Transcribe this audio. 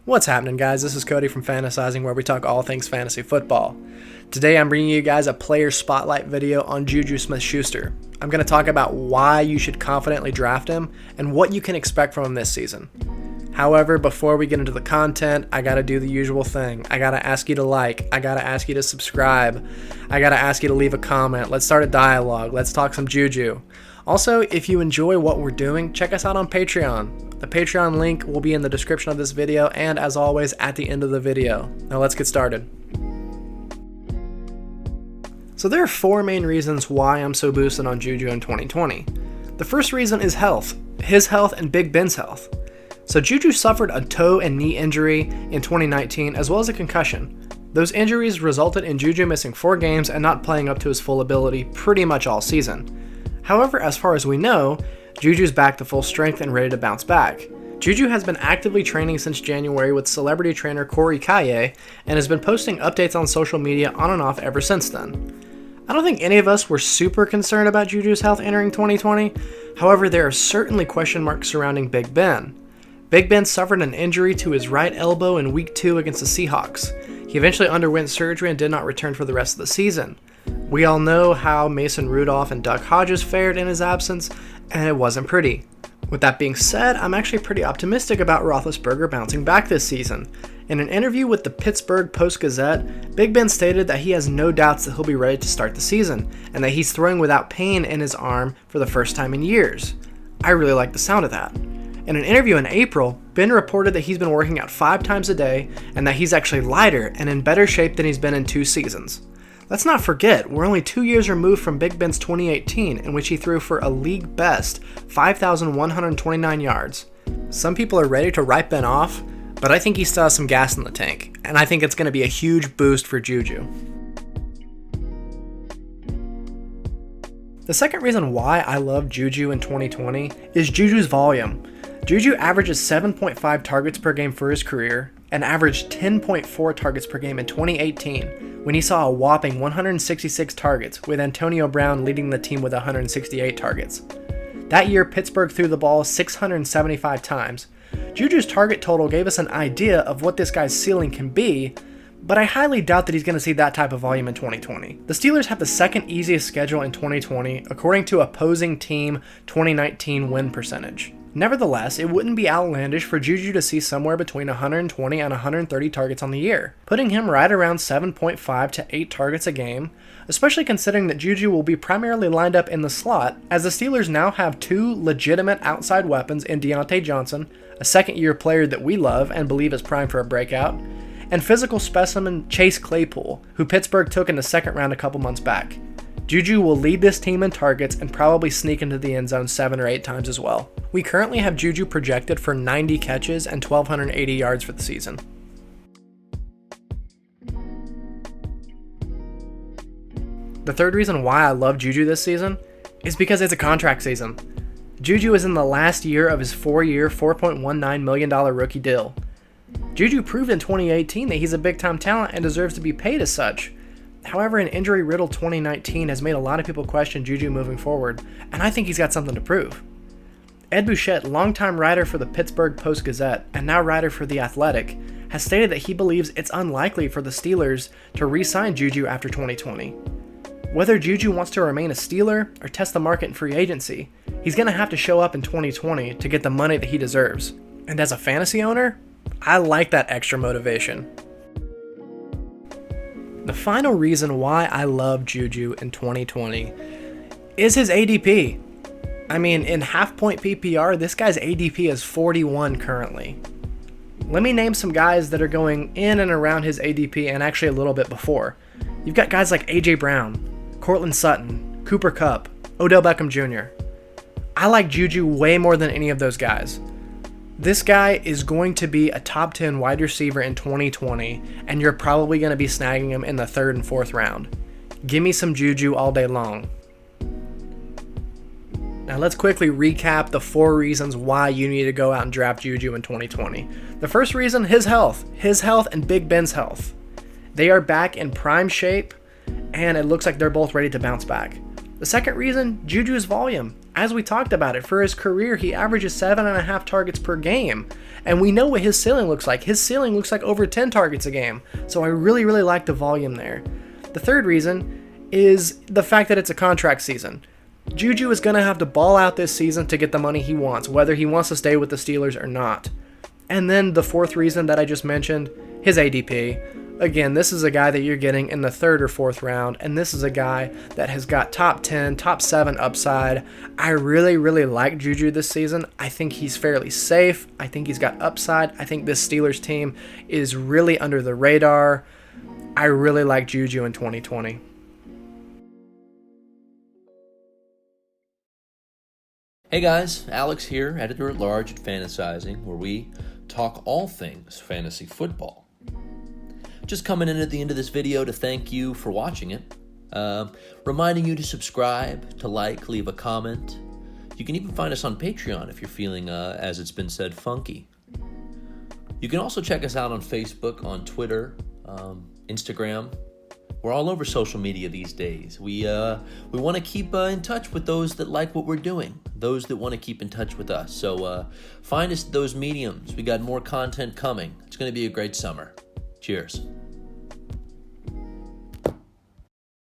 What's happening, guys? This is Cody from Fantasizing, where we talk all things fantasy football. Today I'm bringing you guys a player spotlight video on JuJu Smith-Schuster. I'm going to talk about why you should confidently draft him and what you can expect from him this season. However, before we get into the content, I gotta do the usual thing. I gotta ask you to like, I gotta ask you to subscribe, I gotta ask you to leave a comment. Let's start a dialogue, let's talk some JuJu. Also, if you enjoy what we're doing, check us out on Patreon. The Patreon link will be in the description of this video and, as always, at the end of the video. Now let's get started. So there are four main reasons why I'm so boosted on JuJu in 2020. The first reason is health. His health and Big Ben's health. So JuJu suffered a toe and knee injury in 2019 as well as a concussion. Those injuries resulted in JuJu missing 4 games and not playing up to his full ability pretty much all season. However, as far as we know, JuJu's back to full strength and ready to bounce back. JuJu has been actively training since January with celebrity trainer Cody and has been posting updates on social media on and off ever since then. I don't think any of us were super concerned about JuJu's health entering 2020, however there are certainly question marks surrounding Big Ben. Big Ben suffered an injury to his right elbow in Week 2 against the Seahawks. He eventually underwent surgery and did not return for the rest of the season. We all know how Mason Rudolph and Duck Hodges fared in his absence, and it wasn't pretty. With that being said, I'm actually pretty optimistic about Roethlisberger bouncing back this season. In an interview with the Pittsburgh Post-Gazette, Big Ben stated that he has no doubts that he'll be ready to start the season, and that he's throwing without pain in his arm for the first time in years. I really like the sound of that. In an interview in April, Ben reported that he's been working out 5 times a day, and that he's actually lighter and in better shape than he's been in 2 seasons. Let's not forget, we're only 2 years removed from Big Ben's 2018, in which he threw for a league best 5,129 yards. Some people are ready to write Ben off, but I think he still has some gas in the tank, and I think it's going to be a huge boost for JuJu. The second reason why I love JuJu in 2020 is JuJu's volume. JuJu averages 7.5 targets per game for his career, and averaged 10.4 targets per game in 2018, when he saw a whopping 166 targets, with Antonio Brown leading the team with 168 targets. That year, Pittsburgh threw the ball 675 times. JuJu's target total gave us an idea of what this guy's ceiling can be, but I highly doubt that he's going to see that type of volume in 2020. The Steelers have the second easiest schedule in 2020, according to opposing team 2019 win percentage. Nevertheless, it wouldn't be outlandish for JuJu to see somewhere between 120 and 130 targets on the year, putting him right around 7.5 to 8 targets a game, especially considering that JuJu will be primarily lined up in the slot, as the Steelers now have 2 legitimate outside weapons in Deontay Johnson, a second-year player that we love and believe is primed for a breakout, and physical specimen Chase Claypool, who Pittsburgh took in the second round a couple months back. JuJu will lead this team in targets and probably sneak into the end zone 7 or 8 times as well. We currently have JuJu projected for 90 catches and 1,280 yards for the season. The third reason why I love JuJu this season is because it's a contract season. JuJu is in the last year of his 4-year, $4.19 million rookie deal. JuJu proved in 2018 that he's a big-time talent and deserves to be paid as such. However, an injury-riddled 2019 has made a lot of people question JuJu moving forward, and I think he's got something to prove. Ed Bouchette, longtime writer for the Pittsburgh Post-Gazette and now writer for The Athletic, has stated that he believes it's unlikely for the Steelers to re-sign JuJu after 2020. Whether JuJu wants to remain a Steeler or test the market in free agency, he's going to have to show up in 2020 to get the money that he deserves. And as a fantasy owner, I like that extra motivation. The final reason why I love JuJu in 2020 is his ADP. I mean, in half-point PPR, this guy's ADP is 41 currently. Let me name some guys that are going in and around his ADP and actually a little bit before. You've got guys like A.J. Brown, Cortland Sutton, Cooper Kupp, Odell Beckham Jr. I like JuJu way more than any of those guys. This guy is going to be a top 10 wide receiver in 2020, and you're probably going to be snagging him in the 3rd and 4th round. Give me some JuJu all day long. Now let's quickly recap the 4 reasons why you need to go out and draft JuJu in 2020. The first reason, his health and Big Ben's health. They are back in prime shape, and it looks like they're both ready to bounce back. The second reason, JuJu's volume. As we talked about it, for his career, he averages 7.5 targets per game. And we know what his ceiling looks like. His ceiling looks like over 10 targets a game. So I really, really like the volume there. The third reason is the fact that it's a contract season. JuJu is going to have to ball out this season to get the money he wants, whether he wants to stay with the Steelers or not. And then the fourth reason that I just mentioned, his ADP. Again, this is a guy that you're getting in the third or fourth round, and this is a guy that has got top 10, top 7 upside. I really, really like JuJu this season. I think he's fairly safe. I think he's got upside. I think this Steelers team is really under the radar. I really like JuJu in 2020. Hey guys, Alex here, editor-at-large at Fantasizing, where we talk all things fantasy football. Just coming in at the end of this video to thank you for watching it. Reminding you to subscribe, to like, leave a comment. You can even find us on Patreon if you're feeling, as it's been said, funky. You can also check us out on Facebook, on Twitter, Instagram. We're all over social media these days. We want to keep in touch with those that like what we're doing, those that want to keep in touch with us. So find us those mediums. We got more content coming. It's going to be a great summer. Cheers.